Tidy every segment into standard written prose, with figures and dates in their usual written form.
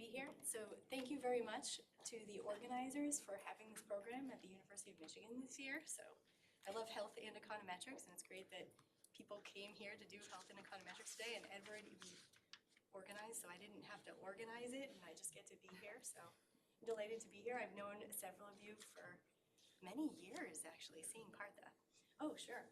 be here. So thank you very much to the organizers for having this program at the University of Michigan this year. So I love health and econometrics, and it's great that people came here to do health and econometrics today, and Edward even organized, so I didn't have to organize it, and I just get to be here. So I'm delighted to be here. I've known several of you for many years, actually, seeing Partha. Oh, sure.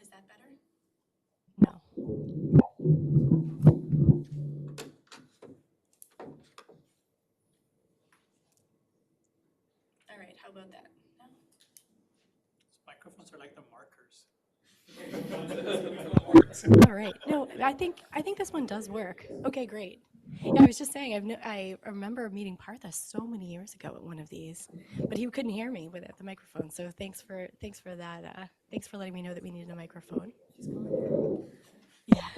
Is that better? No. All right, how about that? No? These microphones are like the markers. All right. No, I think this one does work. Okay, great. Yeah, I was just saying, I remember meeting Partha so many years ago at one of these, but he couldn't hear me without the microphone. So thanks for that. Thanks for letting me know that we needed a microphone. Yeah.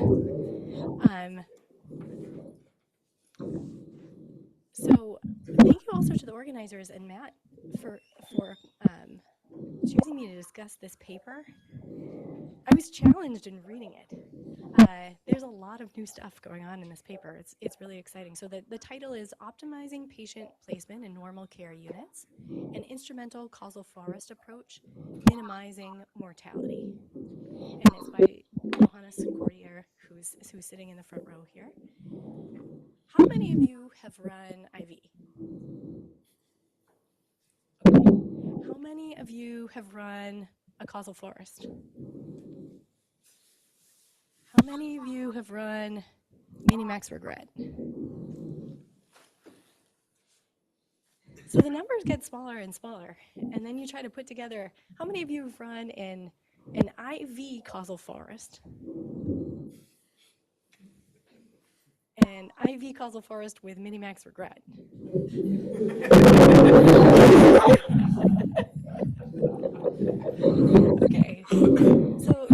So thank you also to the organizers and Matt for choosing me to discuss this paper. I was challenged in reading it. There's a lot of new stuff going on in this paper. It's really exciting. So the title is Optimizing Patient Placement in Normal Care Units, an Instrumental Causal Forest Approach, Minimizing Mortality. And it's by Johannes Cordier, who's sitting in the front row here. How many of you have run IV? Okay. How many of you have run a causal forest? How many of you have run mini-max regret? So the numbers get smaller and smaller, and then you try to put together, how many of you have run in an IV causal forest, an IV causal forest with mini-max regret? Okay, so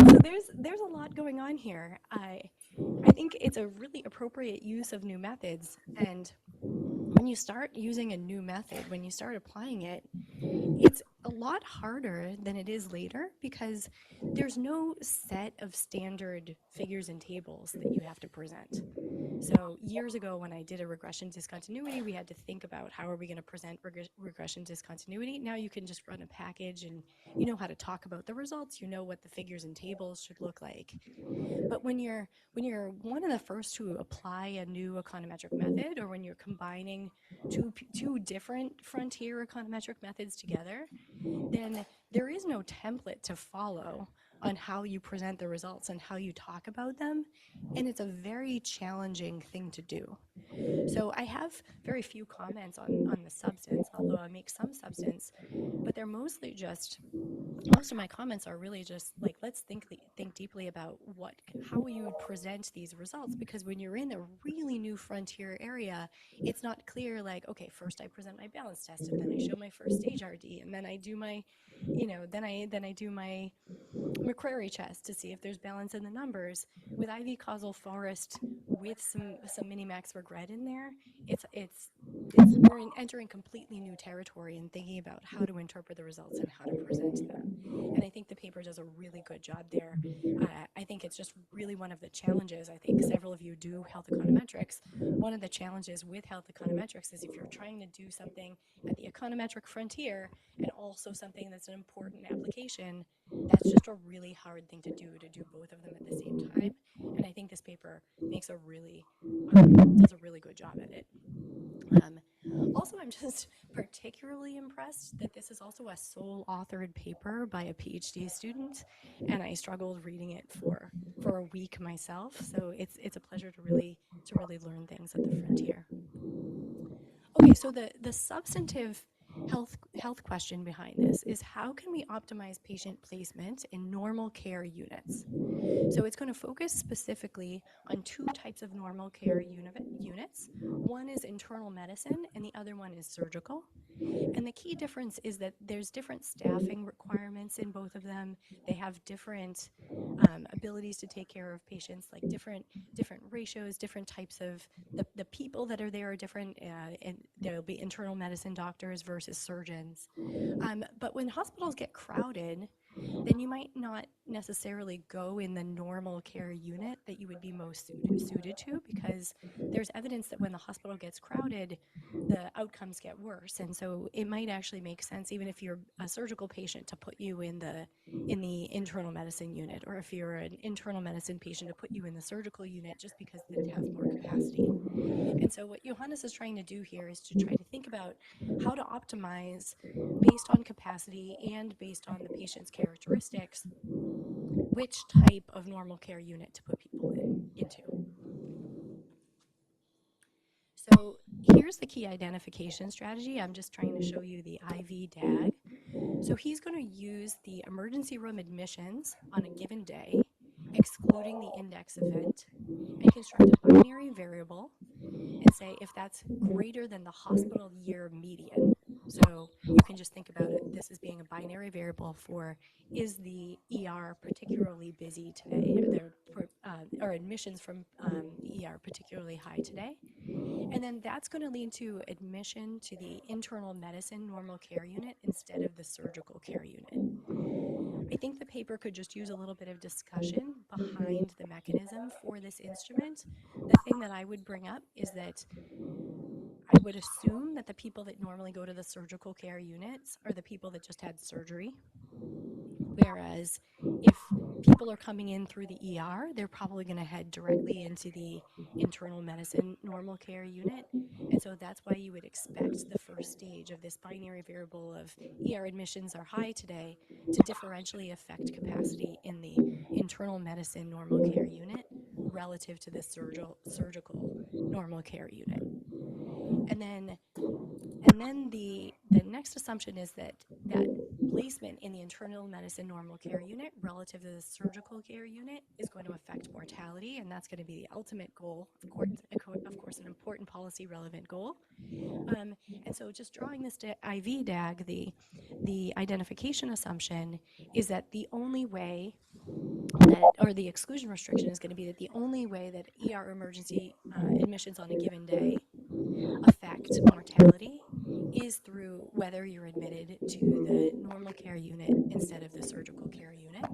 there's a lot going on here. I think it's a really appropriate use of new methods, and when you start using a new method, when you start applying it, it's a lot harder than it is later because there's no set of standard figures and tables that you have to present. So years ago when I did a regression discontinuity, we had to think about how are we going to present regression discontinuity. Now you can just run a package and you know how to talk about the results, you know what the figures and tables should look like. But when you're one of the first to apply a new econometric method, or when you're combining two different frontier econometric methods together, then there is no template to follow on how you present the results and how you talk about them, and it's a very challenging thing to do. So I have very few comments on the substance, although I make some substance, but they're mostly just, most of my comments are really just like, let's think deeply about how you would present these results, because when you're in a really new frontier area, it's not clear like, okay, first I present my balance test, and then I show my first stage RD, and then I do my, then I do my McCrary test to see if there's balance in the numbers. With IV causal forest with some mini-max regret in there, we're entering completely new territory and thinking about how to interpret the results and how to present them. And I think the paper does a really good job there. I think it's just really one of the challenges. I think several of you do health econometrics. One of the challenges with health econometrics is if you're trying to do something at the econometric frontier and also something that's an important application, that's just a really hard thing to do both of them at the same time. And I think this paper makes does a really good job at it. Also, I'm just particularly impressed that this is also a sole authored paper by a PhD student, and I struggled reading it for a week myself. So it's a pleasure to really learn things at the frontier. Okay, so the substantive health question behind this is how can we optimize patient placement in normal care units? So it's going to focus specifically on two types of normal care units. One is internal medicine and the other one is surgical. And the key difference is that there's different staffing requirements in both of them. They have different abilities to take care of patients, like different ratios, different types of the people that are there are different, and there'll be internal medicine doctors versus surgeons. But when hospitals get crowded, then you might not necessarily go in the normal care unit that you would be most suited to, because there's evidence that when the hospital gets crowded, the outcomes get worse. And so it might actually make sense, even if you're a surgical patient, to put you in the internal medicine unit, or if you're an internal medicine patient, to put you in the surgical unit, just because they have more capacity. And so what Johannes is trying to do here is to try to think about how to optimize based on capacity and based on the patient's characteristics, which type of normal care unit to put people into. So here's the key identification strategy. I'm just trying to show you the IV DAG. So he's going to use the emergency room admissions on a given day, excluding the index event, and construct a binary variable and say if that's greater than the hospital year median. So you can just think about it, this as being a binary variable for, is the ER particularly busy today? Are admissions from the ER particularly high today? And then that's going to lead to admission to the internal medicine normal care unit instead of the surgical care unit. I think the paper could just use a little bit of discussion behind the mechanism for this instrument. The thing that I would bring up is that I would assume that the people that normally go to the surgical care units are the people that just had surgery. Whereas if people are coming in through the ER, they're probably going to head directly into the internal medicine normal care unit. And so that's why you would expect the first stage of this binary variable of ER admissions are high today to differentially affect capacity in the internal medicine normal care unit relative to the surgical normal care unit. And then the next assumption is that placement in the internal medicine normal care unit relative to the surgical care unit is going to affect mortality, and that's going to be the ultimate goal, of course, an important policy relevant goal. And so just drawing this to IV DAG, the identification assumption is that the only way that, or the exclusion restriction is going to be that the only way that ER emergency admissions on a given day affect mortality is through whether you're admitted to the normal care unit instead of the surgical care unit.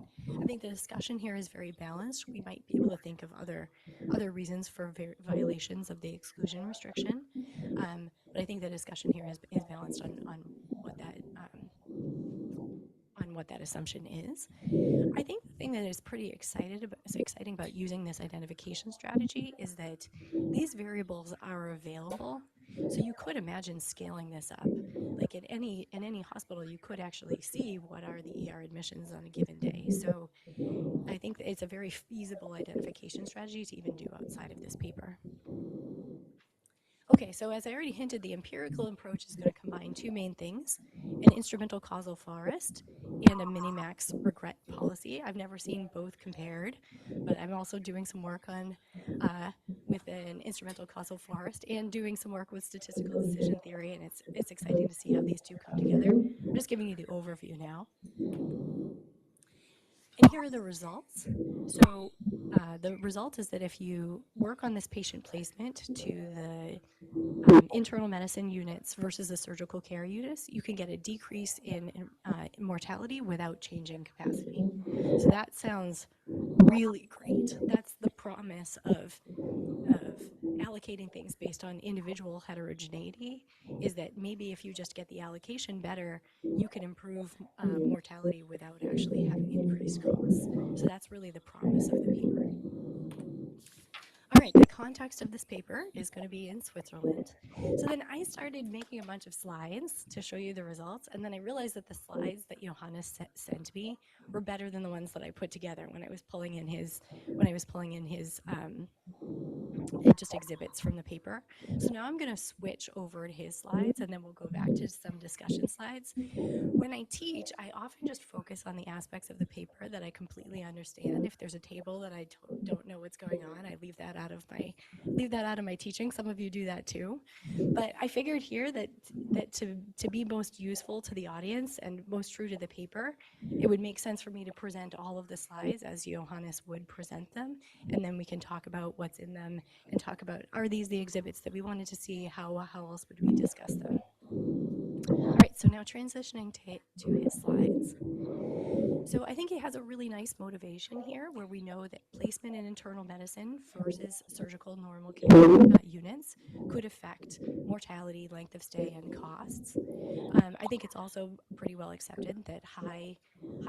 I think the discussion here is very balanced. We might be able to think of other reasons for violations of the exclusion restriction, but I think the discussion here is balanced on what that assumption is. I think the thing that is pretty exciting about using this identification strategy is that these variables are available. So you could imagine scaling this up. Like in any hospital, you could actually see what are the ER admissions on a given day. So I think that it's a very feasible identification strategy to even do outside of this paper. Okay, so as I already hinted, the empirical approach is going to combine two main things: an instrumental causal forest and a minimax regret policy. I've never seen both compared, but I'm also doing some work on with an instrumental causal forest and doing some work with statistical decision theory, and it's exciting to see how these two come together. I'm just giving you the overview now. And here are the results. So the result is that if you work on this patient placement to the internal medicine units versus the surgical care units, you can get a decrease in mortality without changing capacity. So that sounds really great. That's the promise of allocating things based on individual heterogeneity, is that maybe if you just get the allocation better, you can improve mortality without actually having increased costs. So that's really the promise of the paper. All right, that context of this paper is going to be in Switzerland. So then I started making a bunch of slides to show you the results, and then I realized that the slides that Johannes sent me were better than the ones that I put together when I was pulling in his just exhibits from the paper. So now I'm going to switch over to his slides, and then we'll go back to some discussion slides. When I teach, I often just focus on the aspects of the paper that I completely understand. If there's a table that I don't know what's going on, I leave that out of my teaching. Some of you do that too. But I figured here that to be most useful to the audience and most true to the paper, it would make sense for me to present all of the slides as Johannes would present them, and then we can talk about what's in them and talk about, are these the exhibits that we wanted to see? How else would we discuss them? All right, so now transitioning to his slides. So I think he has a really nice motivation here where we know that placement in internal medicine versus surgical normal care units could affect mortality, length of stay, and costs. I think it's also pretty well accepted that high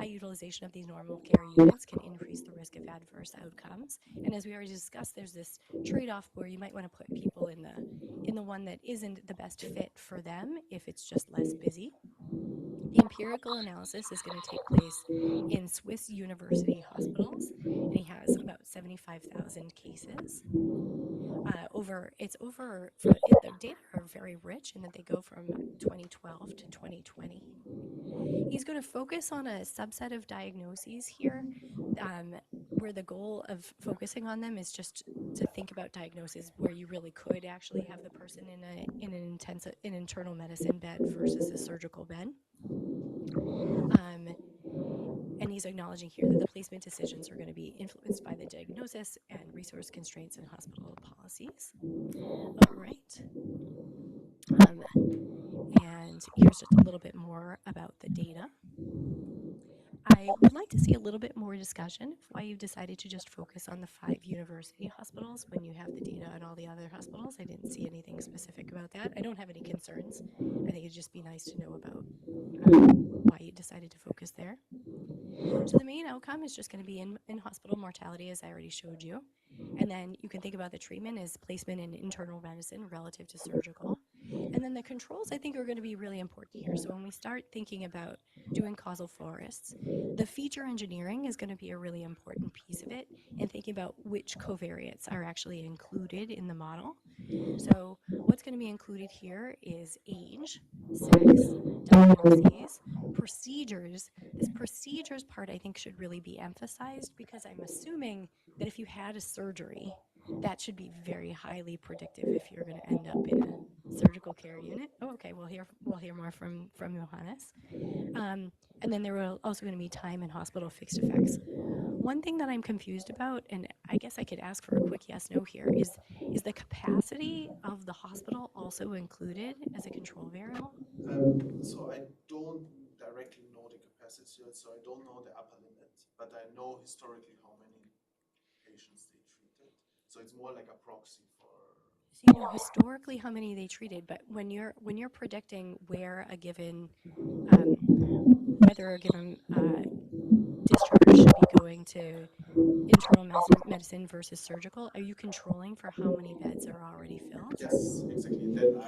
utilization of these normal care units can increase the risk of adverse outcomes. And as we already discussed, there's this trade-off where you might want to put people in the one that isn't the best fit for them if it's just less busy. The empirical analysis is going to take place in Swiss university hospitals, and he has about 75,000 cases. The data are very rich in that they go from 2012 to 2020. He's going to focus on a subset of diagnoses here, where the goal of focusing on them is just to think about diagnoses where you really could actually have the person in an internal medicine bed versus a surgical bed. And he's acknowledging here that the placement decisions are going to be influenced by the diagnosis and resource constraints and hospital policies. All right. And here's just a little bit more about the data. I would like to see a little bit more discussion of why you've decided to just focus on the 5 university hospitals when you have the data on all the other hospitals. I didn't see anything specific about that. I don't have any concerns. I think it'd just be nice to know about why you decided to focus there. So the main outcome is just going to be in hospital mortality, as I already showed you. And then you can think about the treatment as placement in internal medicine relative to surgical. And then the controls, I think, are going to be really important here. So when we start thinking about doing causal forests, the feature engineering is going to be a really important piece of it, and thinking about which covariates are actually included in the model. So what's going to be included here is age, sex, diagnoses, procedures. This procedures part, I think, should really be emphasized, because I'm assuming that if you had a surgery, that should be very highly predictive if you're going to end up in a surgical care unit. Oh, okay, we'll hear more from Johannes. And then there are also going to be time and hospital fixed effects. One thing that I'm confused about, and I guess I could ask for a quick yes/no here, is the capacity of the hospital also included as a control variable? So I don't directly know the capacity, so I don't know the upper limit, but I know historically how many patients they treated. So it's more like a proxy for. So you know historically how many they treated, but when you're predicting where a given whether a given discharge should be going to internal medicine versus surgical, are you controlling for how many beds are already filled? Yes, exactly. Then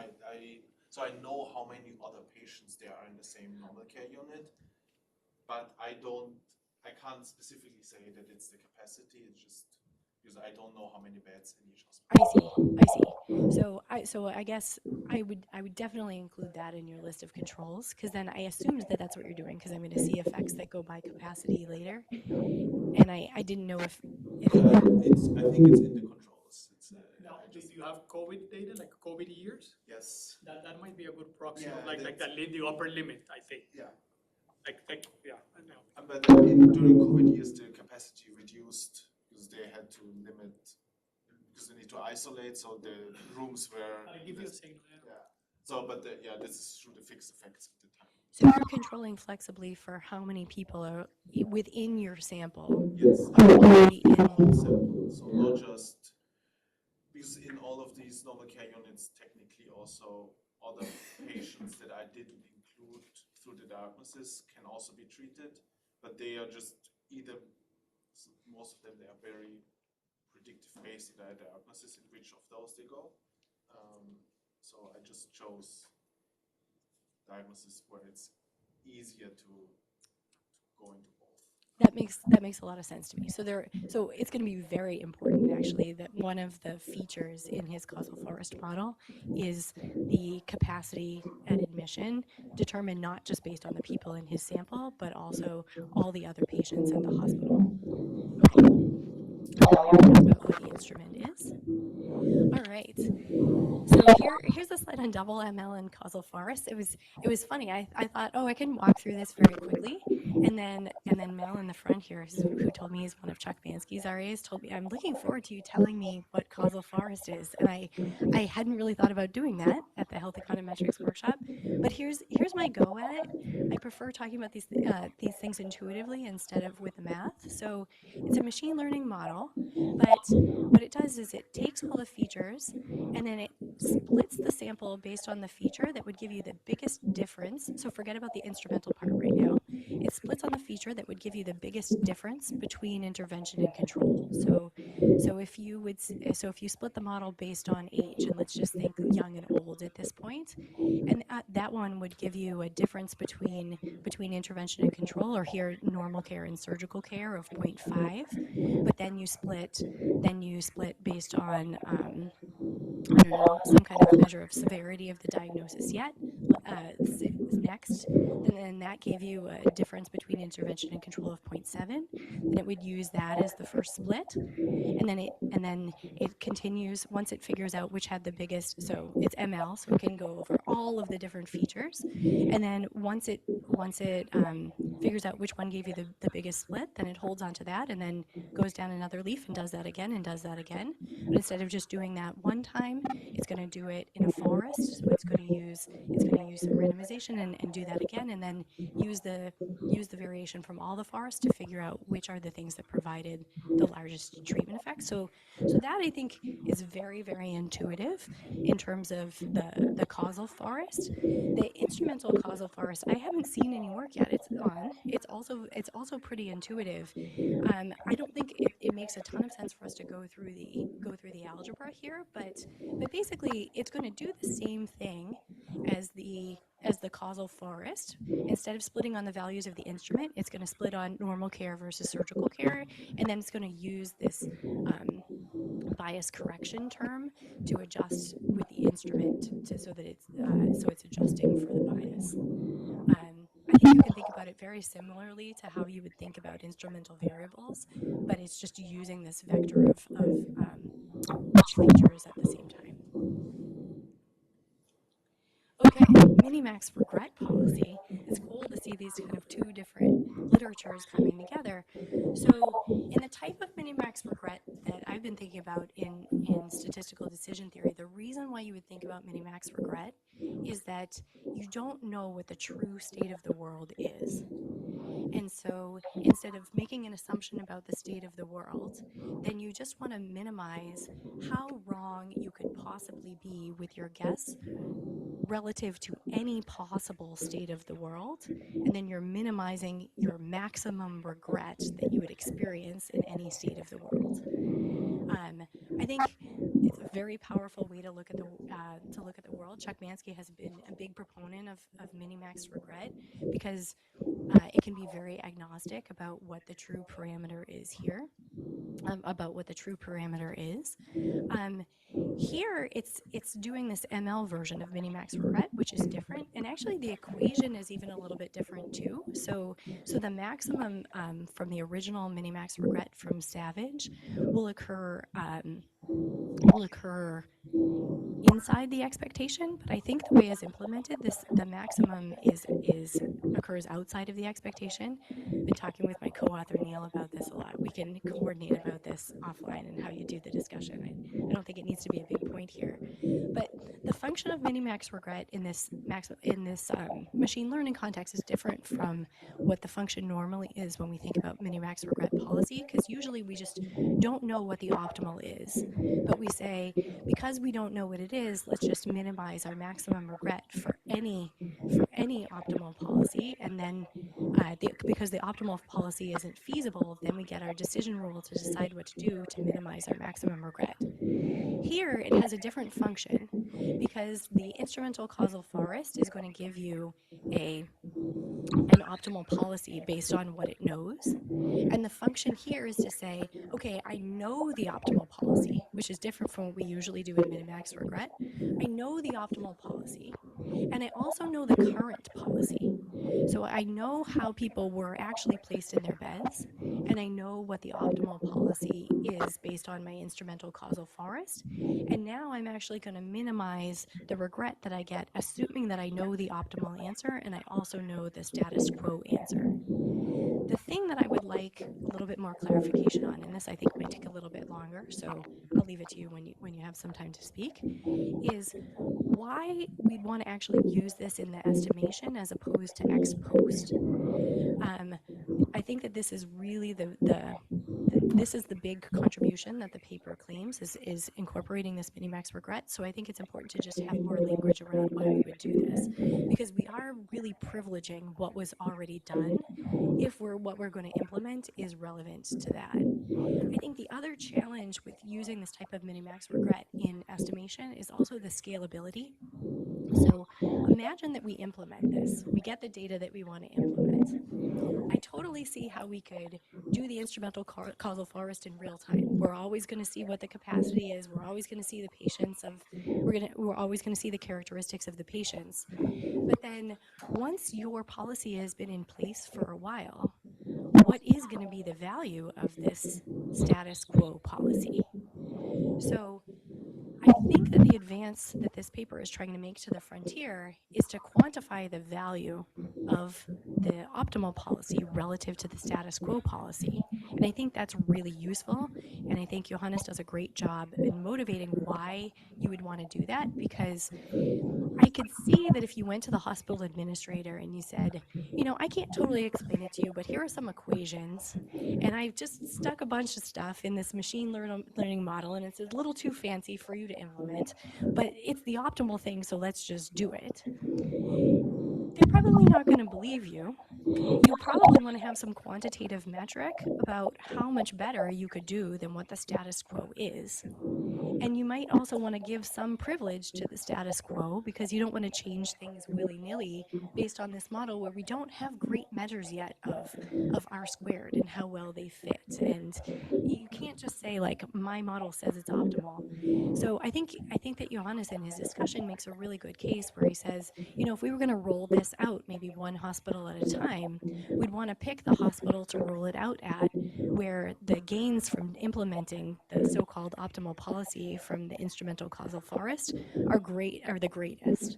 so I know how many other patients there are in the same normal care unit, but I can't specifically say that it's the capacity. It's just because I don't know how many beds in each hospital. I see. So I guess I would definitely include that in your list of controls, because then I assumed that that's what you're doing, because I'm going to see effects that go by capacity later, and I didn't know if I think it's in the controls. Now, do you have COVID data, like COVID years? Yes. That might be a good proxy, Yeah, of like the upper limit, I think. Yeah. Yeah, I know. But then during COVID years, the capacity reduced because they had to limit, because they need to isolate, so the rooms were. I'll give you a signal. Yeah. So, but this is through the fixed effects at the time. So you're controlling flexibly for how many people are within your sample. Yes. Already in. Sample. So not just because in all of these normal care units, technically also other patients that I didn't include through the diagnosis can also be treated, but they are just either, most of them, they are very predictive based in their diagnosis in which of those they go. So I just chose diagnosis where it's easier to go into both. That makes a lot of sense to me. So it's going to be very important actually that one of the features in his causal forest model is the capacity at admission determined not just based on the people in his sample, but also all the other patients in the hospital. Okay. That's about what the instrument is. All right. So here's the slide on double ML and causal forest. It was funny. I thought, oh, I can walk through this very quickly, and then Mel in the front here, who told me he's one of Chuck Bansky's RAs, told me I'm looking forward to you telling me what causal forest is, and I hadn't really thought about doing that at the Health Econometrics workshop, but here's my go at it. I prefer talking about these things intuitively instead of with the math. So it's a machine learning model, but what it does is it takes all the features and then it splits the sample based on the feature that would give you the biggest difference. So forget about the instrumental part right now. It splits on the feature that would give you the biggest difference between intervention and control. So if you split the model based on age, and let's just think young and old at this point, and that one would give you a difference between intervention and control, or here normal care and surgical care of 0.5, but then you split based on I don't know, some kind of measure of severity of the diagnosis yet. Next, and then that gave you a difference between intervention and control of 0.7. Then it would use that as the first split, and then it continues once it figures out which had the biggest. So it's ML, so it can go over all of the different features, and then once it figures out which one gave you the biggest split, then it holds on to that, and then goes down another leaf and does that again and does that again. But instead of just doing that one time, it's going to do it in a forest. So it's going to use some randomization and do that again, and then use the variation from all the forests to figure out which are the things that provided the largest treatment effect. So that I think is very, very intuitive in terms of the causal forest. The instrumental causal forest, I haven't seen any work yet. It's also pretty intuitive. I don't think it makes a ton of sense for us to go through the algebra here, but basically it's going to do the same thing as the causal forest. Instead of splitting on the values of the instrument, it's going to split on normal care versus surgical care, and then it's going to use this bias correction term to adjust with the instrument so that it's adjusting for the bias. I think you can think about it very similarly to how you would think about instrumental variables, but it's just using this vector of each features at the same time. Okay, minimax regret policy. It's cool to see these kind of two different literatures coming together. So in the type of minimax regret that I've been thinking about in statistical decision theory, the reason why you would think about minimax regret is that you don't know what the true state of the world is. And so instead of making an assumption about the state of the world, then you just want to minimize how wrong you could possibly be with your guess relative to any possible state of the world, and then you're minimizing your maximum regret that you would experience in any state of the world. I think it's a very powerful way to look at the world. Chuck Bansky has been a big proponent of minimax regret because it can be very agnostic about what the true parameter is here. Here, it's doing this ML version of minimax regret, which is different, and actually the equation is even a little bit different too. So the maximum from the original minimax regret from Savage will occur inside the expectation, but I think the way it's implemented, the maximum occurs outside of the expectation. I've been talking with my co-author Neil about this a lot. We can coordinate about this offline and how you do the discussion. I don't think it needs to be a big point here, but the function of minimax regret in this machine learning context is different from what the function normally is when we think about minimax regret policy, because usually we just don't know what the optimal is, but we say, because we don't know what it is, let's just minimize our maximum regret for any optimal policy, and then because the optimal policy isn't feasible, then we get our decision rule to decide what to do to minimize our maximum regret. Here, it has a different function because the instrumental causal forest is going to give you an optimal policy based on what it knows. And the function here is to say, okay, I know the optimal policy, which is different from what we usually do in minimax regret. I know the optimal policy, and I also know the current policy. So I know how people were actually placed in their beds, and I know what the optimal policy is based on my instrumental causal forest. And now I'm actually going to minimize the regret that I get, assuming that I know the optimal answer and I also know the status quo answer. The thing that I would like a little bit more clarification on, and this I think might take a little bit longer, so I'll leave it to you when you have some time to speak, is why we'd want to actually use this in the estimation as opposed to ex post. I think that this is really this is the big contribution that the paper claims is incorporating this minimax regret. So I think it's important to just have more language around why we would do this, because we are really privileging what was already done if what we're going to implement is relevant to that. I think the other challenge with using this type of minimax regret in estimation is also the scalability. So imagine that we implement this. We get the data that we want to implement. I totally see how we could do the instrumental causal forest in real time. We're always going to see what the capacity is. We're always going to see the patients of, we're always going to see the characteristics of the patients. But then once your policy has been in place for a while, what is going to be the value of this status quo policy? So I think that the advance that this paper is trying to make to the frontier is to quantify the value of the optimal policy relative to the status quo policy. And I think that's really useful. And I think Johannes does a great job in motivating why you would want to do that, because I could see that if you went to the hospital administrator and you said, you know, I can't totally explain it to you, but here are some equations, and I've just stuck a bunch of stuff in this machine learning model, and it's a little too fancy for you to implement, but it's the optimal thing, so let's just do it. They're probably not going to believe you. You probably want to have some quantitative metric about how much better you could do than what the status quo is. And you might also want to give some privilege to the status quo, because you don't want to change things willy-nilly based on this model where we don't have great measures yet of R squared and how well they fit. And you can't just say, like, my model says it's optimal. So I think that Johannes in his discussion makes a really good case where he says, you know, if we were going to roll this out maybe one hospital at a time, we'd want to pick the hospital to roll it out at where the gains from implementing the so-called optimal policy from the instrumental causal forest are the greatest.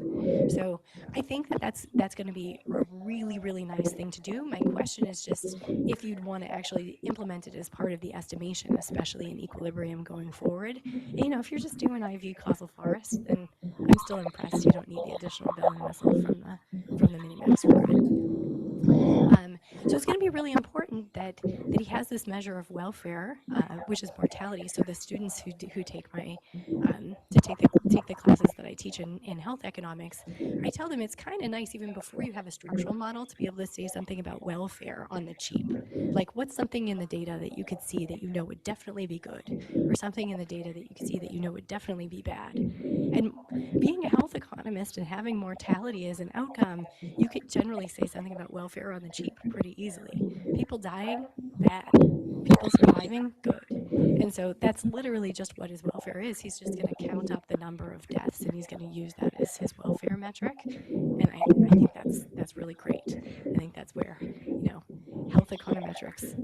So I think that that's going to be a really, really nice thing to do. My question is just if you'd want to actually implement it as part of the estimation, especially in equilibrium going forward. And, you know, if you're just doing IV causal forest, then I'm still impressed. You don't need the additional bell and whistle from the minimax regret. So it's going to be really important that he has this measure of welfare, which is mortality. So the students who take my take the classes that I teach in health economics, I tell them it's kind of nice even before you have a structural model to be able to say something about welfare on the cheap. Like, what's something in the data that you could see that you know would definitely be good, or something in the data that you could see that you know would definitely be bad. And being a health economist and having mortality as an outcome, you could generally say something about welfare on the cheap pretty easily. People dying, bad. People surviving, good. And so that's literally just what his welfare is. He's just going to count up the number of deaths, and he's going to use that as his welfare metric. And I think that's really great. I think that's where, you know, health econometrics,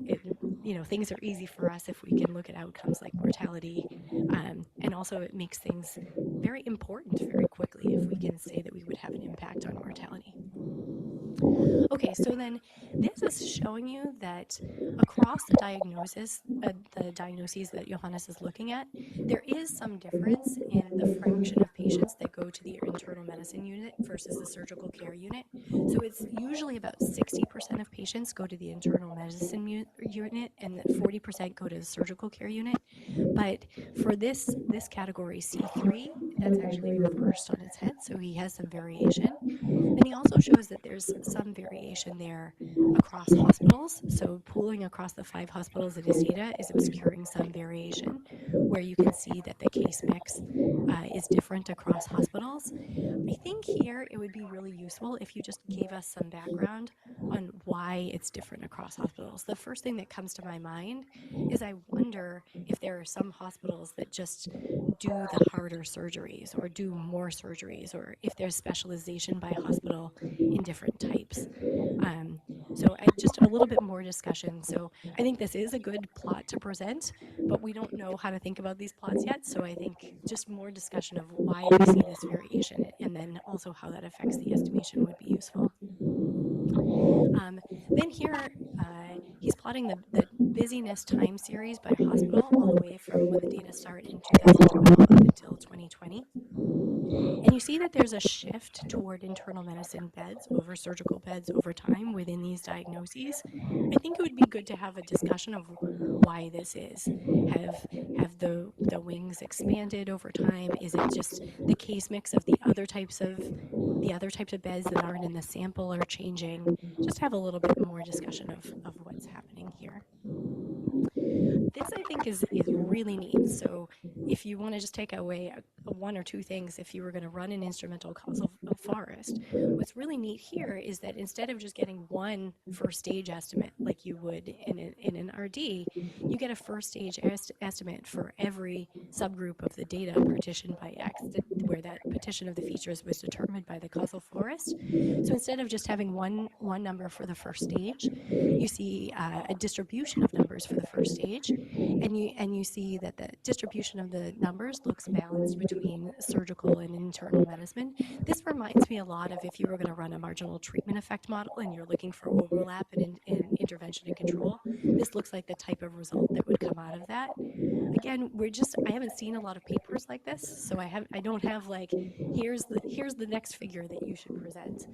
you know, things are easy for us if we can look at outcomes like mortality, and also it makes things very important very quickly if we can say that we would have an impact on mortality. Okay, so then this is showing you that across the diagnoses that Johannes is looking at, there is some difference in the fraction of patients that go to the internal medicine unit versus the surgical care unit. So it's usually about 60% of patients go to the internal medicine unit and 40% go to the surgical care unit. But for this category C3, that's actually reversed on its head, so he has some variation. Then he also shows that there's some variation there across hospitals. So pooling across the 5 hospitals in his data is obscuring some variation, where you can see that the case mix is different across hospitals. I think here it would be really useful if you just gave us some background on why it's different across hospitals. The first thing that comes to my mind is I wonder if there are some hospitals that just do the harder surgeries or do more surgeries, or if there's specialization by hospital in different types. So just a little bit more discussion. So I think this is a good plot to present, but we don't know how to think about these plots yet. So I think just more discussion of why we see this variation, and then also how that affects the estimation would be useful. Then here, he's plotting the busyness time series by hospital all the way from when the data start in 2012 up until 2020. And you see that there's a shift toward internal medicine beds over surgical beds over time within these diagnoses. I think it would be good to have a discussion of why this is. Have the wings expanded over time? Is it just the case mix of the other types of beds that aren't in the sample are changing? Just have a little bit more discussion of what's happening here. This, I think, is really neat. So if you want to just take away one or two things, if you were going to run an instrumental causal forest, what's really neat here is that instead of just getting one first stage estimate like you would in an RD, you get a first stage estimate for every subgroup of the data partitioned by X, where that partition of the features was determined by the causal forest. So instead of just having one number for the first stage, you see a distribution of numbers for the first stage, and you see that the distribution of the numbers looks balanced between surgical and internal medicine. This reminds me a lot of if you were going to run a marginal treatment effect model and you're looking for overlap in intervention and control. This looks like the type of result that would come out of that. Again, I haven't seen a lot of papers like this, so I don't have like, here's the next figure that you should present.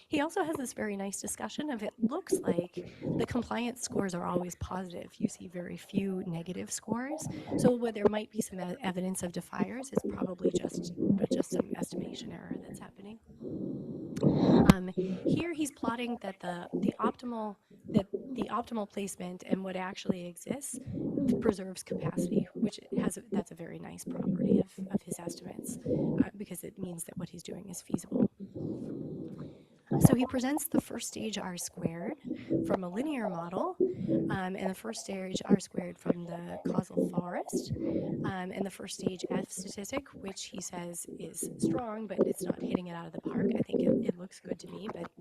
He also has this very nice discussion of it looks like the compliance scores are always positive. You see very few negative scores. So where there might be some evidence of defiers, it's probably just some estimation error that's happening. Here he's plotting that the optimal placement and what actually exists preserves capacity, which that's a very nice property of his estimates, because it means that what he's doing is feasible. So he presents the first stage R squared from a linear model, and the first stage R squared from the causal forest, and the first stage F statistic, which he says is strong, but it's not hitting it out of the park. I think it looks good to me, but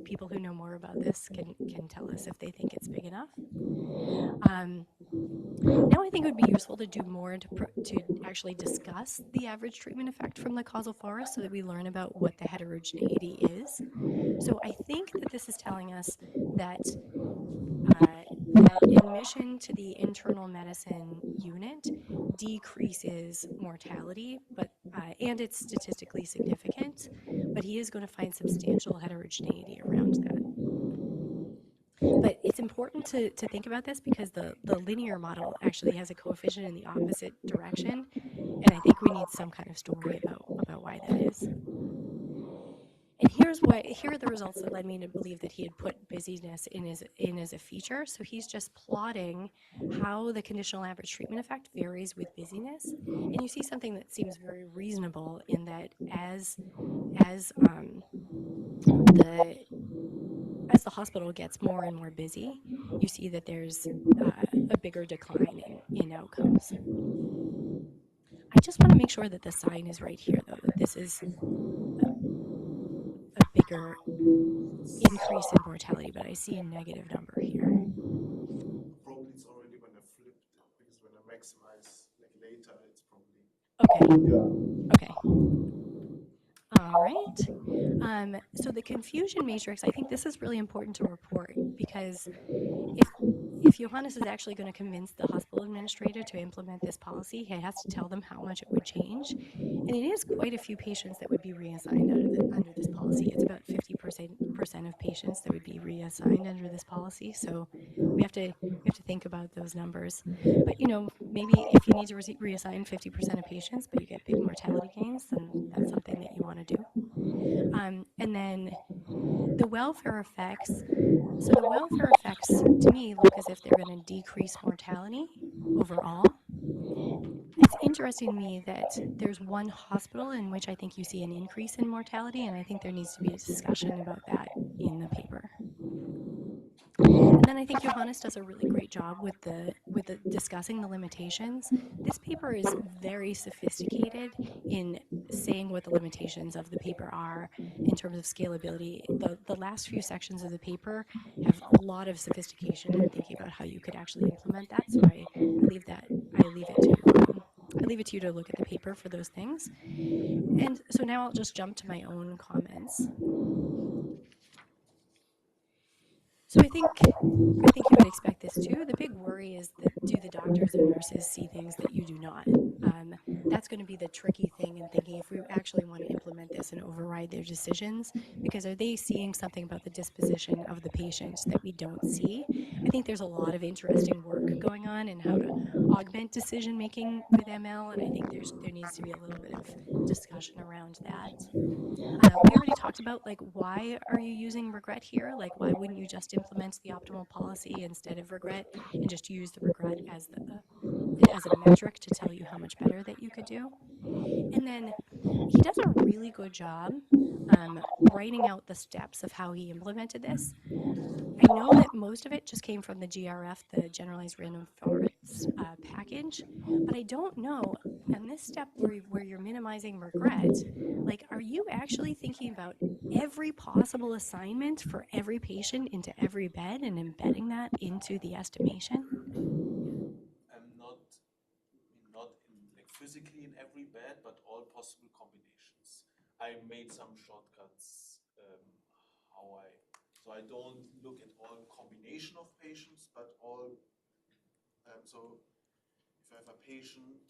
people who know more about this can tell us if they think it's big enough. Now I think it would be useful to do more to actually discuss the average treatment effect from the causal forest so that we learn about what the heterogeneity is. So I think that this is telling us that admission to the internal medicine unit decreases mortality, and it's statistically significant, but he is going to find substantial heterogeneity around that. But it's important to think about this because the linear model actually has a coefficient in the opposite direction, and I think we need some kind of story about why that is. And here are the results that led me to believe that he had put busyness in as a feature. So he's just plotting how the conditional average treatment effect varies with busyness, and you see something that seems very reasonable in that as the hospital gets more and more busy, you see that there's a bigger decline in outcomes. I just want to make sure that the sign is right here, though, that this is a bigger increase in mortality, but I see a negative number here. Probably it's already when I flipped it, because when I maximize like later, it's Okay. probably Okay. All right. So the confusion matrix, I think this is really important to report, because if Johannes is actually going to convince the hospital administrator to implement this policy, he has to tell them how much it would change. And it is quite a few patients that would be reassigned under this policy. It's about 50% 50% of patients that would be reassigned under this policy. So we have to think about those numbers. But maybe if you need to reassign 50% of patients, but you get big mortality gains, then that's something that you want to do. And then the welfare effects. So the welfare effects, to me, look as if they're going to decrease mortality overall. It's interesting to me that there's one hospital in which I think you see an increase in mortality, and I think there needs to be a discussion about that in the paper. And then I think Johannes does a really great job with the discussing the limitations. This paper is very sophisticated in saying what the limitations of the paper are in terms of scalability. The last few sections of the paper have a lot of sophistication in thinking about how you could actually implement that. So I leave it to you to look at the paper for those things. And so now I'll just jump to my own comments. So I think you would expect this too. The big worry is that do the doctors and nurses see things that you do not? That's going to be the tricky thing in thinking if we actually want to implement this and override their decisions, because are they seeing something about the disposition of the patient that we don't see? I think there's a lot of interesting work going on in how to augment decision making with ML, and I think there needs to be a little bit of discussion around that. We already talked about why are you using regret here? Why wouldn't you just implement the optimal policy instead of regret and just use the regret as a metric to tell you how much better that you could do? And then he does a really good job writing out the steps of how he implemented this. I know that most of it just came from the GRF, the Generalized Random Forest package, but I don't know, on this step where you're minimizing regret, are you actually thinking about every possible assignment for every patient into every bed and embedding that into the estimation? I'm not physically in every bed, but all possible combinations. I made some shortcuts so I don't look at all combination of patients, but all. So if I have a patient,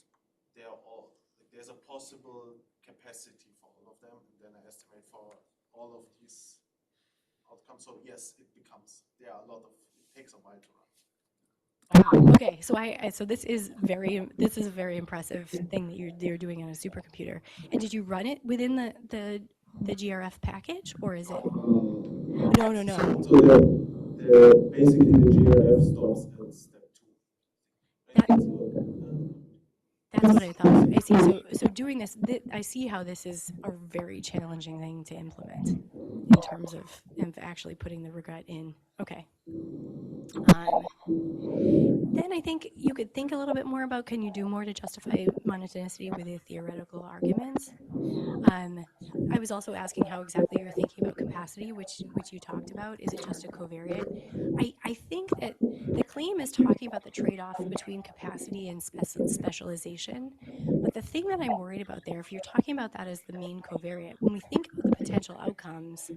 there's a possible capacity for all of them, and then I estimate for all of these outcomes. So yes, it takes a while to run. Wow. Okay, so this is a very impressive thing that you're doing on a supercomputer. And did you run it within the GRF package, or is it? No. So basically the GRF stops at step 2. That's what I thought. I see. So doing this, I see how this is a very challenging thing to implement in terms of actually putting the regret in. Okay. Then I think you could think a little bit more about, can you do more to justify monotonicity with the theoretical arguments? I was also asking how exactly you're thinking about capacity, which you talked about. Is it just a covariate? I think that the claim is talking about the trade-off between capacity and specialization. But the thing that I'm worried about there, if you're talking about that as the main covariate, when we think about the potential outcomes,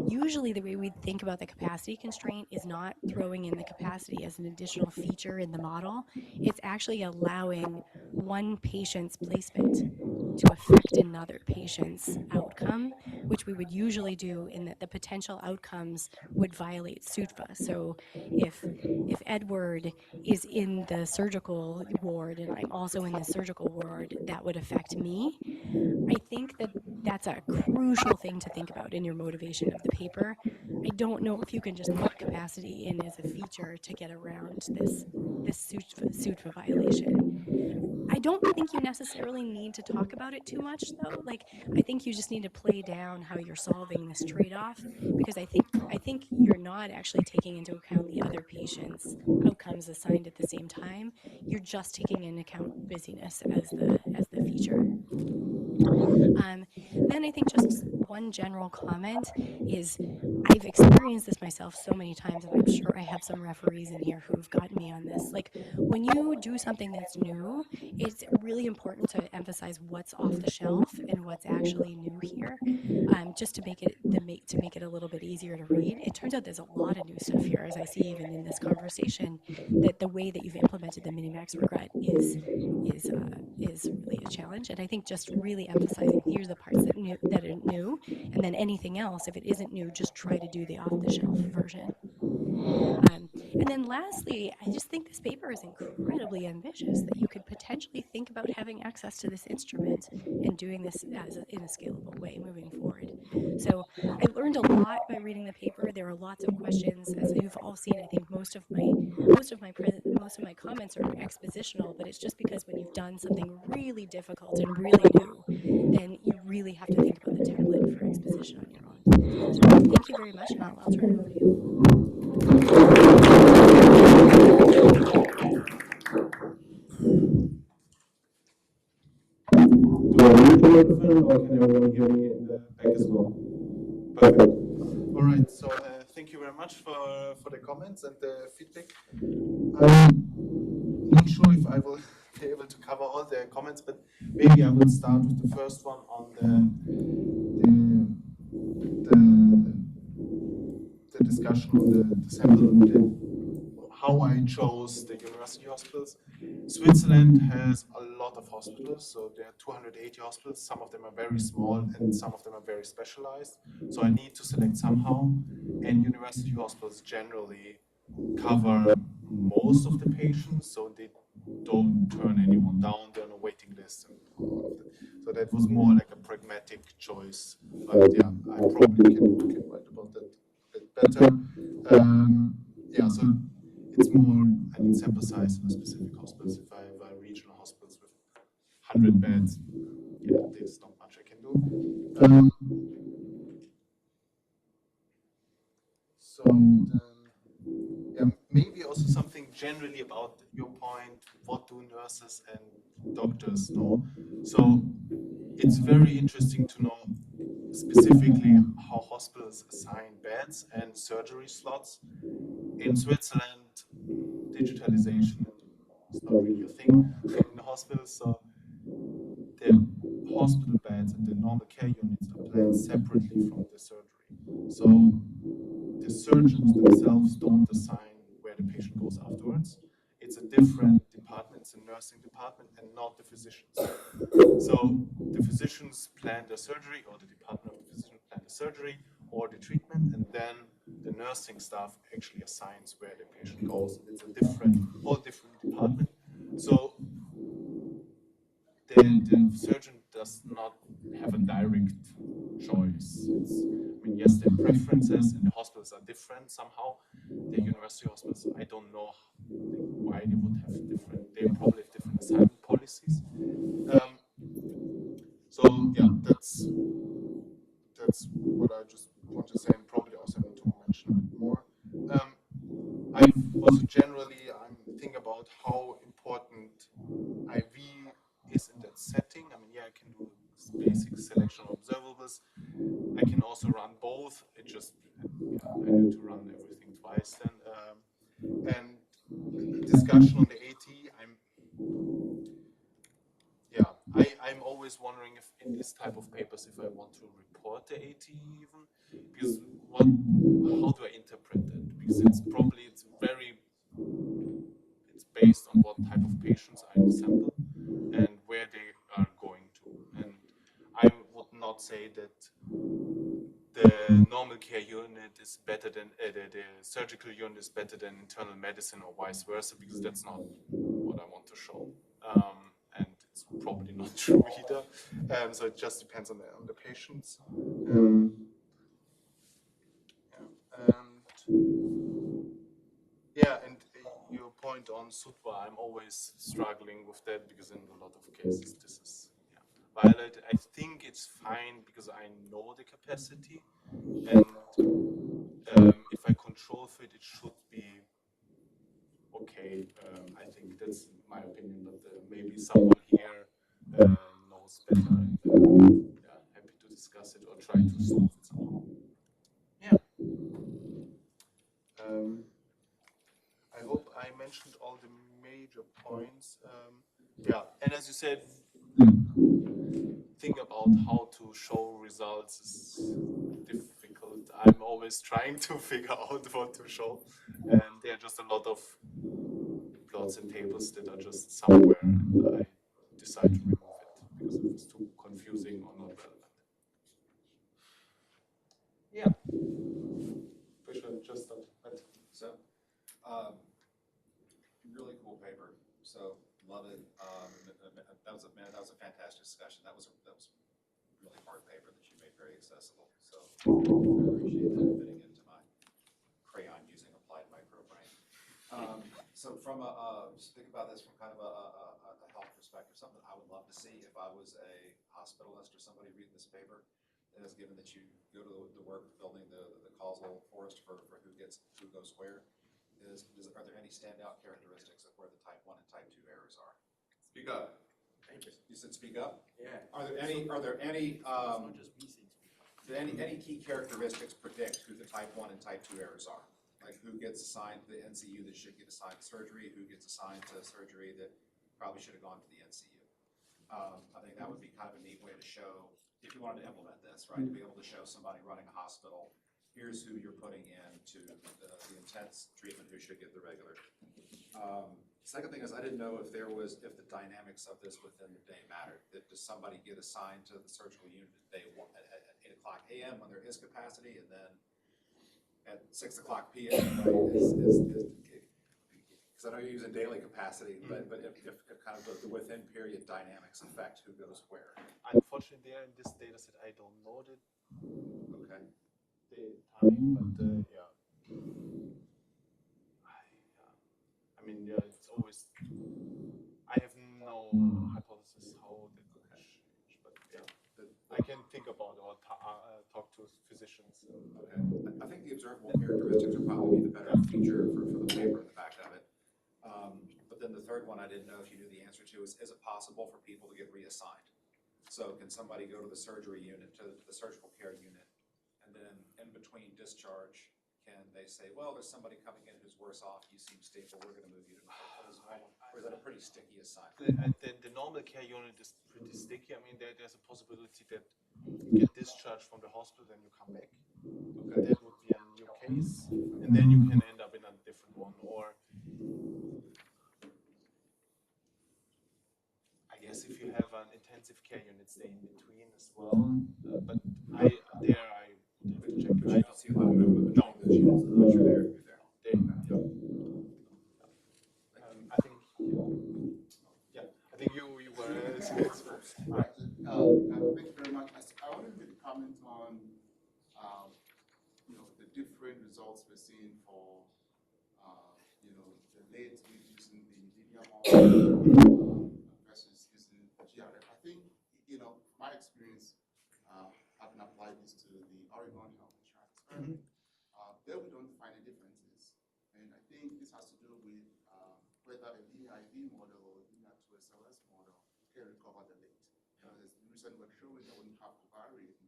usually the way we think about the capacity constraint is not throwing in the capacity as an additional feature in the model. It's actually allowing one patient's placement to affect another patient's outcome, which we would usually do in that the potential outcomes would violate SUTVA. So if Edward is in the surgical ward and I'm also in the surgical ward, that would affect me. I think that that's a crucial thing to think about in your motivation of the paper. I don't know if you can just put capacity in as a feature to get around this SUTVA violation. I don't think you necessarily need to talk about it too much, though. I think you just need to play down how you're solving this trade-off, because I think you're not actually taking into account the other patient's outcomes assigned at the same time. You're just taking into account busyness as the feature. Then I think just one general comment is I've experienced this myself so many times, and I'm sure I have some referees in here who've gotten me on this. When you do something that's new, it's really important to emphasize what's off the shelf and what's actually new here, just to make it a little bit easier to read. It turns out there's a lot of new stuff here, as I see even in this conversation, that the way that you've implemented the minimax regret is really a challenge. And I think just really emphasizing here's the parts that are new, and then anything else, if it isn't new, just try to do the off-the-shelf version. And then lastly, I just think this paper is incredibly ambitious, that you could potentially think about having access to this instrument and doing this in a scalable way moving forward. So I learned a lot by reading the paper. There are lots of questions, as you've all seen. I think most of my comments are expositional, but it's just because when you've done something really difficult and really new, then you really have to think about the template for exposition on your own. So thank you very much, and I'll turn it over to you. Do I need the microphone or can everyone hear me in the back as well? Perfect. All right, so thank you very much for the comments and the feedback. I'm not sure if I will be able to cover all the comments, but maybe I will start with the first one on the discussion on the sample and how I chose the university hospitals. Switzerland has a lot of hospitals, so there are 280 hospitals. Some of them are very small and some of them are very specialized. So I need to select somehow. And university hospitals generally cover most of the patients, so they don't turn anyone down. They're on a waiting list. And all of that. So that was more like a pragmatic choice. But yeah, I probably can write about that a bit better. Yeah, so it's more, I need sample size in a specific hospitals. If I have regional hospitals with 100 beds, yeah, there's not much I can do. So then, yeah, maybe also something generally about your point, what do nurses and doctors know? So it's very interesting to know specifically how hospitals assign beds and surgery slots. In Switzerland, digitalization is not really a thing in hospitals, so the hospital beds and the normal care units are planned separately from the surgery. So the surgeons themselves don't assign where the patient goes afterwards. It's a different department, it's a nursing department and not the physicians. So the physicians plan the surgery, or the department of the physician plan the surgery or the treatment, and then the nursing staff actually assigns where the patient goes. It's a whole different department. So the surgeon does not have a direct choice. I mean, yes, there are preferences, and the hospitals are different somehow. The university hospitals, I don't know why they would have different. They probably have different assignment policies. So yeah, that's what I just want to say, and probably also need to mention a bit more. I also generally think about how important IV is in that setting. I mean, yeah, I can do basic selection of observables. I can also run both. It just, yeah, I need to run everything twice then. And discussion on the AT, I'm always wondering if in this type of papers, if I want to report the AT even, because how do I interpret that? Because it's based on what type of patients I sample and where they are going to. And I would not say that the normal care unit is better than the surgical unit is better than internal medicine or vice versa, because that's not what I want to show. And it's probably not true either. So it just depends on the patients. And your point on Sutwa, I'm always struggling with that, because in a lot of cases this is violated. I think it's fine because I know the capacity, and if I control for it, it should be okay. I think that's my opinion, but maybe someone here knows better, and happy to discuss it or try to solve it somehow. Yeah. I hope I mentioned all the major points. And as you said, think about how to show results is difficult. I'm always trying to figure out what to show, and there are just a lot of plots and tables that are just somewhere, and I decide to remove it because it was too confusing or not relevant. appreciate that fitting into my crayon using applied microbrain. So from just think about this from kind of a health perspective, something I would love to see if I was a hospitalist or somebody reading this paper is given that you go to the work of building the causal forest for who goes where, are there any standout characteristics of where the type 1 and type 2 errors are? Speak up. You said speak up? Yeah. Are there any It's not just me saying speak up. do any key characteristics predict who the type 1 and type 2 errors are? Like who gets assigned to the NCU that should get assigned to surgery, who gets assigned to surgery that probably should have gone to the NCU? I think that would be kind of a neat way to show, if you wanted to implement this, right, to be able to show somebody running a hospital, here's who you're putting into the intense treatment, who should get the regular. Second thing is, I didn't know if the dynamics of this within the day mattered. Does somebody get assigned to the surgical unit at 8 o'clock a.m. when there is capacity, and then at 6 o'clock p.m., right, because I know you're using daily capacity, but if kind of the within period dynamics affect who goes where. Unfortunately, there in this data set, I don't know the Okay. time, but yeah. I mean, yeah, it's always. I have no hypothesis how that could change, but yeah, I can think about or talk to physicians. Okay. I think the observable characteristics are probably the better feature for the paper in the back of it. But then the third one I didn't know if you knew the answer to is it possible for people to get reassigned? So can somebody go to the surgery unit, to the surgical care unit, and then in between discharge, can they say, well, there's somebody coming in who's worse off, you seem stable, we're going to move you to Nichols Home? Or is that a pretty sticky assignment? The normal care unit is pretty sticky. I mean, there's a possibility that you get discharged from the hospital and you come back. Okay. That would be a new case, and then you can end up in a different one. Or I guess if you have an intensive care unit, stay in between as well. But I would have to check. But you don't see a lot of movement between those units once you're there. I think, I think you were. All right. Thank you very much. I wanted to make a comment on, the different results we're seeing for, the late using the linear model versus using GRF. I think, my experience, having applied this to the Oregon Health Insurance experiment, there we don't find any differences. And I think this has to do with whether a linear IV model or a linear 2SLS model can recover the late. There's the reason we're showing that when you have covariates,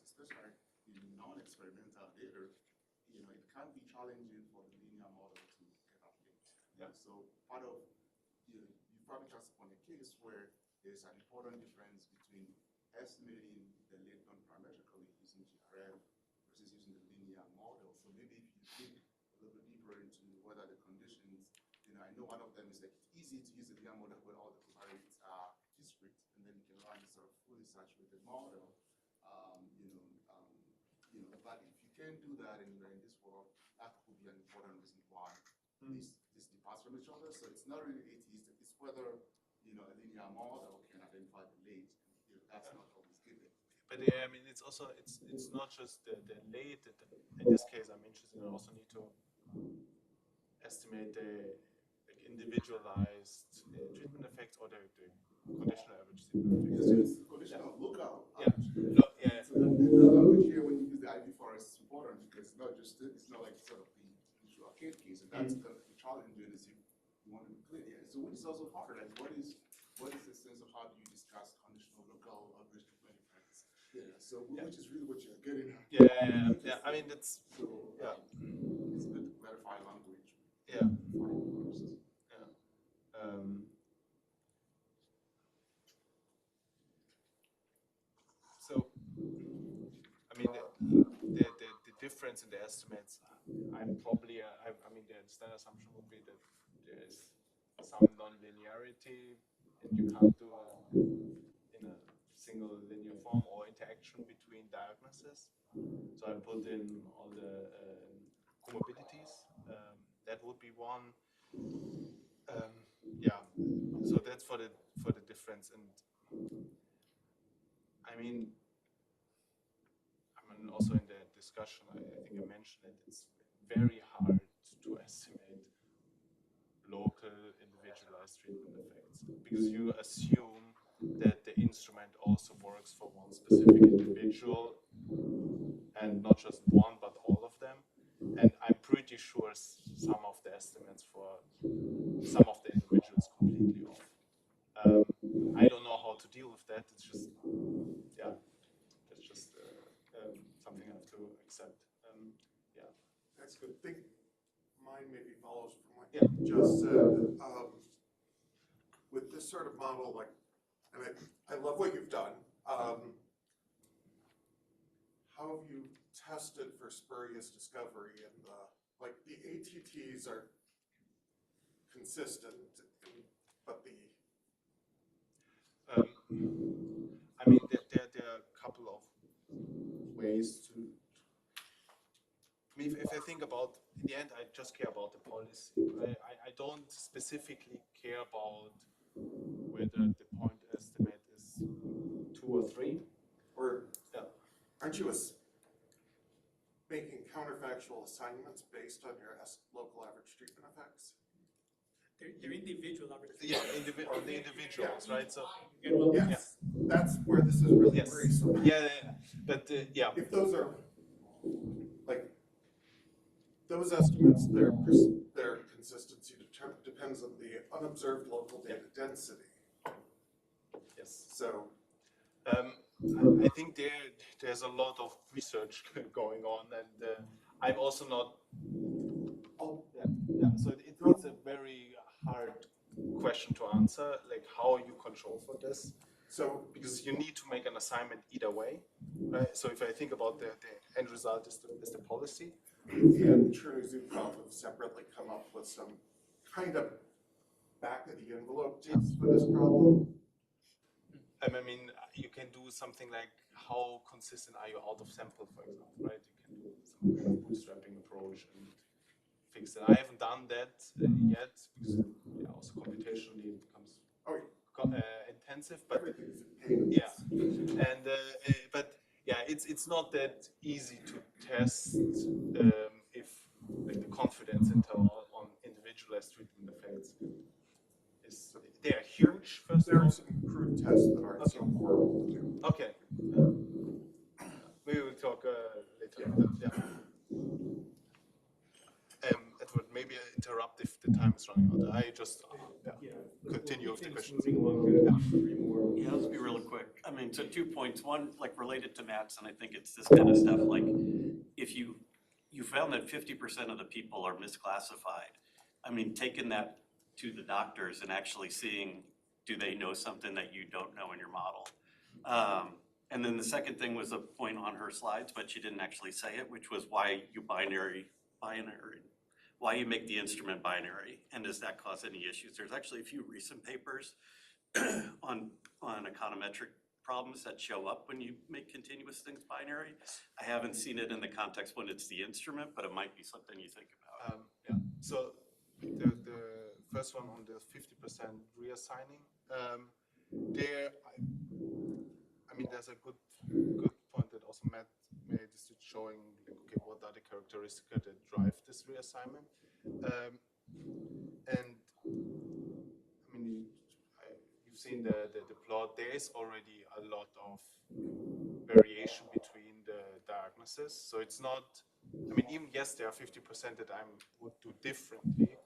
especially in non-experimental data, it can be challenging for the linear model to get up late. Yeah. So part of, you probably just upon a case where there's an important difference between estimating the late non-parametrically using GRF versus using the linear model. So maybe if you dig a little bit deeper into whether the conditions, I know one of them is that it's easy to use the linear model where all the covariates are discrete, and then you can run this sort of fully saturated model. But if you can't do that and you're in this world, that could be an important reason why this departs from each other. So it's not really atheistic. It's whether a linear model can identify the late. That's not always given. But yeah, I mean, it's also it's not just the late. In this case, I'm interested. I also need to estimate the individualized treatment effects or the conditional average treatment effects. Yes, it's conditional lookout. Yeah. So the language here when you use the IV for us is important because it's not like sort of the usual arcade case, and that's kind of the challenge doing is you want to be clear here. So which is also hard. Like what is the sense of how do you discuss conditional local average treatment effects? Yeah. So which is really what you're getting at. Yeah. I mean, that's so it's good to clarify language. Yeah. So, I mean, the difference in the estimates, I'm probably, I mean, the standard assumption would be that there is some non-linearity and you can't do in a single linear form or interaction between diagnoses. So I put in all the comorbidities. That would be one. So that's for the difference, and I mean, I'm and also in the discussion, I think I mentioned it, it's very hard to estimate local individualized treatment effects because you assume that the instrument also works for one specific individual and not just one, but all of them. And I'm pretty sure some of the estimates for some of the individuals completely off. I don't know how to deal with that. It's just, yeah, that's just something I have to accept. Yeah. That's good. I think mine maybe follows from what Yeah. you just said. With this sort of model, like, and I love what you've done. How have you tested for spurious discovery? And like the ATTs are consistent, but the I mean, there are a couple of ways to. I mean, if I think about, in the end, I just care about the policy. I don't specifically care about whether the point estimate is 2 or 3. or Yeah. aren't you making counterfactual assignments based on your local average treatment effects? They're individual opportunities. Yeah, on the individuals, right? So Yes, that's where this is really yes, worrisome. yeah. But yeah, If those are, like, those estimates, their consistency depends on the unobserved local data density. yes. So, I think there's a lot of research going on, and I'm also not. oh, Yeah. So it's a very hard question to answer, like how you control for this, so because you need to make an assignment either way, right? So if I think about the end result is the policy. and Cherny-Zubkov have separately come up with some kind of back of the envelope test for this problem. I mean, you can do something like how consistent are you out of sample, for example, right? You can do some kind of bootstrapping approach and fix it. I haven't done that yet because also computationally it becomes intensive, but Everything's a pain in yeah, the and but yeah, it's not that easy to test if like the confidence interval on individualized treatment effects is they're huge. First There of are all, some crude tests that aren't so horrible to do. okay. Maybe we'll talk later. Yeah. Edward, maybe I interrupt if the time is running out. I just continue with the questions. Yeah, let's be really quick. I mean, so 2 points. One, like related to Matt's, and I think it's this kind of stuff. Like, if you found that 50% of the people are misclassified, I mean, taking that to the doctors and actually seeing, do they know something that you don't know in your model? And then the second thing was a point on her slides, but she didn't actually say it, which was why you why you make the instrument binary, and does that cause any issues? There's actually a few recent papers on econometric problems that show up when you make continuous things binary. I haven't seen it in the context when it's the instrument, but it might be something you think about. Yeah. So the first one on the 50% reassigning, I mean, there's a good point that also Matt made, is showing like, okay, what are the characteristics that drive this reassignment, and I mean, you've seen the plot. There is already a lot of variation between the diagnoses, so it's not. I mean, even yes, there are 50% that I would do differently.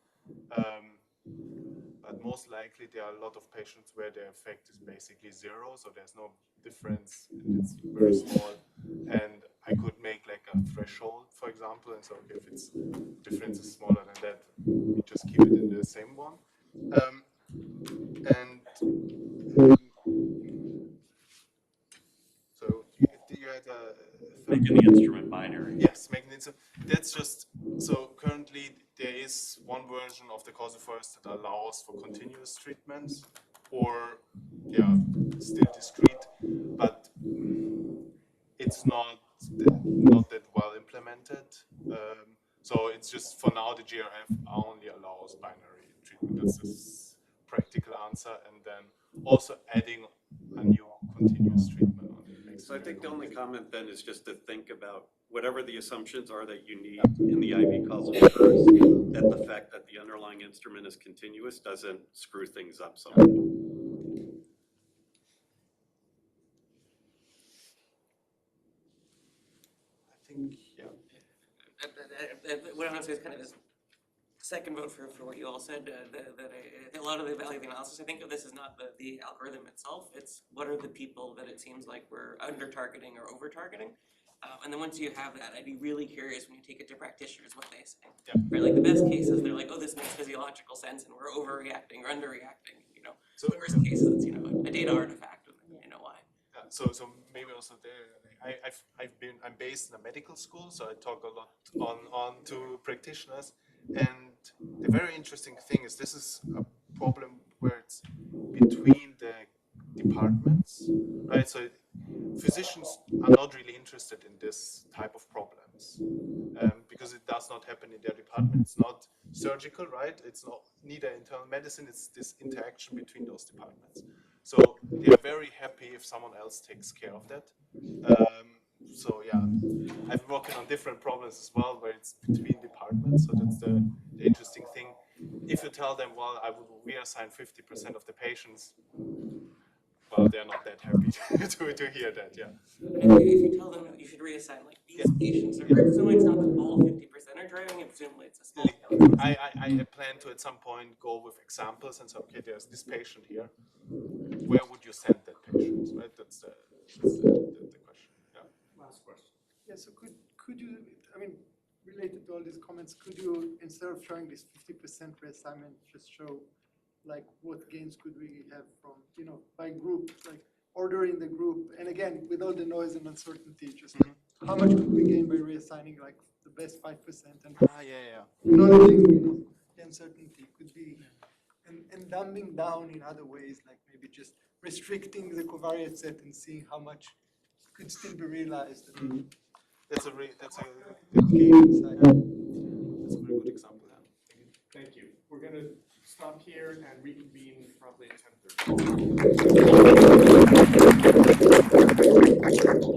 But most likely there are a lot of patients where the effect is basically 0, so there's no difference, and it's very small. And I could make like a threshold, for example, and so if its difference is smaller than that, we just keep it in the same one. And so you had a Making the instrument binary. yes, making it so. That's just so currently there is one version of the causal-first that allows for continuous treatments, or still discrete, but it's not that well implemented. So it's just for now the GRF only allows binary treatment. That's the practical answer, and then also adding a new continuous treatment on it makes So I think the only comment then is just to think about whatever the assumptions are that you need in the IV causal inverse, that the fact that the underlying instrument is continuous doesn't screw things up so much. I think, yeah. What I want to say is kind of this second vote for what you all said, a lot of the value of the analysis, I think of this as not the algorithm itself, it's what are the people that it seems like we're under-targeting or over-targeting. And then once you have that, I'd be really curious when you take it to practitioners what they say. Yeah. Right, like the best cases, they're like, oh, this makes physiological sense and we're overreacting or underreacting, you know. So The worst cases, it's, you know, a data artifact and you know why. so maybe also there, I'm based in a medical school, so I talk a lot on to practitioners, and the very interesting thing is this is a problem where it's between the departments, right? So physicians are not really interested in this type of problems because it does not happen in their department. It's not surgical, right? It's not neither internal medicine. It's this interaction between those departments. So they are very happy if someone else takes care of that. So yeah, I'm working on different problems as well where it's between departments. So that's the interesting thing. If you tell them, well, I would reassign 50% of the patients, well, they're not that happy to hear that, yeah. And if you tell them you should reassign like these patients, or presumably it's not the full 50% are driving it, presumably it's a small scale. I plan to at some point go with examples and say, okay, there's this patient here. Where would you send that patient? Right? That's the question. Yeah. Last question. Yeah, so could you, I mean, related to all these comments, could you, instead of showing this 50% reassignment, just show like what gains could we have from, you know, by group, like ordering the group, and again, with all the noise and uncertainty, just like how much could we gain by reassigning like the best 5% and acknowledging, you know, the uncertainty could be, and dumbing down in other ways, like maybe just restricting the covariate set and seeing how much could still be realized. That's a very Game inside. good example. Yeah. Thank you. We're going to stop here and reconvene probably at 10:30.